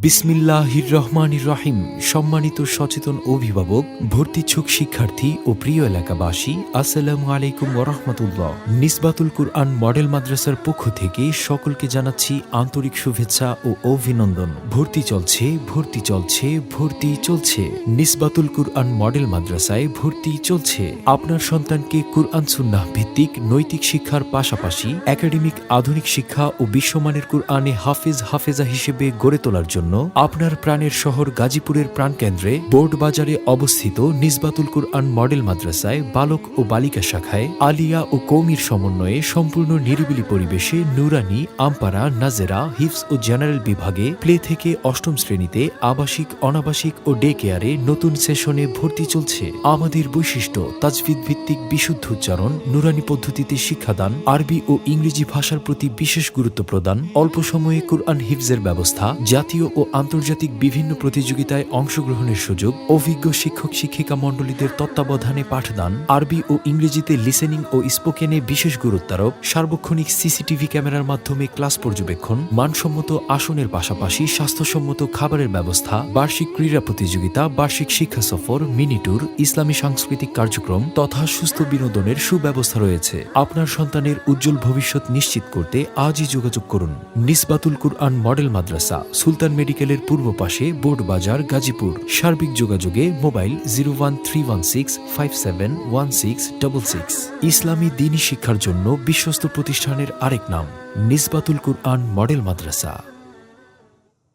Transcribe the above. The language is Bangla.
বিসমিল্লাহির রহমানির রহিম। সম্মানিত সচেতন অভিভাবক, ভর্তিচ্ছুক শিক্ষার্থী ও প্রিয় এলাকাবাসী, আসসালামু আলাইকুম ওয়া রাহমাতুল্লাহ। নিসবাতুল কুরআন মডেল মাদ্রাসার পক্ষ থেকে সকলকে জানাচ্ছি আন্তরিক শুভেচ্ছা ও অভিনন্দন। ভর্তি চলছে। নিসবাতুল কুরআন মডেল মাদ্রাসায় ভর্তি চলছে। আপনার সন্তানকে কুরআন সুন্নাহ ভিত্তিক নৈতিক শিক্ষার পাশাপাশি একাডেমিক আধুনিক শিক্ষা ও বিশ্বমানের কুরআনে হাফেজা হিসেবে গড়ে তোলার জন্য আপনার প্রাণের শহর গাজীপুরের প্রাণকেন্দ্রে বোর্ড বাজারে অবস্থিত নিসবাতুল কুরআন মডেল মাদ্রাসায় বালক ও বালিকা শাখায় আলিয়া ও কওমির সমন্বয়ে সম্পূর্ণ নিরিবিলি পরিবেশে নুরানি, আমপারা, নাজেরা, হিফজ ও জেনারেল বিভাগে প্লে থেকে অষ্টম শ্রেণীতে আবাসিক, অনাবাসিক ও ডে কেয়ারে নতুন সেশনে ভর্তি চলছে। আমাদের বৈশিষ্ট্য: তাজভিদ ভিত্তিক বিশুদ্ধ উচ্চারণ, নুরানি পদ্ধতিতে শিক্ষাদান, আরবি ও ইংরেজি ভাষার প্রতি বিশেষ গুরুত্ব প্রদান, অল্প সময়ে কুরআন হিফজের ব্যবস্থা, জাতীয় ও আন্তর্জাতিক বিভিন্ন প্রতিযোগিতায় অংশগ্রহণের সুযোগ, অভিজ্ঞ শিক্ষক শিক্ষিকা মণ্ডলীদের তত্ত্বাবধানে পাঠদান, আরবি ও ইংরেজিতে লিসেনিং ও স্পোকেনে বিশেষ গুরুত্বারোপ, সার্বক্ষণিক সিসিটিভি ক্যামেরার মাধ্যমে ক্লাস পর্যবেক্ষণ, মানসম্মত আসনের পাশাপাশি স্বাস্থ্যসম্মত খাবারের ব্যবস্থা, বার্ষিক ক্রীড়া প্রতিযোগিতা, বার্ষিক শিক্ষা সফর, মিনি ট্যুর, ইসলামী সাংস্কৃতিক কার্যক্রম তথা সুস্থ বিনোদনের সুব্যবস্থা রয়েছে। আপনার সন্তানের উজ্জ্বল ভবিষ্যৎ নিশ্চিত করতে আজই যোগাযোগ করুন। নিসবাতুল কুরআন মডেল মাদ্রাসা, সুলতান মেডিকেলের পূর্ব পাশে, বোর্ড বাজার, গাজীপুর। সার্বিক যোগাযোগে মোবাইল 01316571666। ইসলামী দ্বীনি শিক্ষার জন্য বিশ্বস্ত প্রতিষ্ঠানের আরেক নাম নিসবাতুল কুরআন মডেল মাদ্রাসা।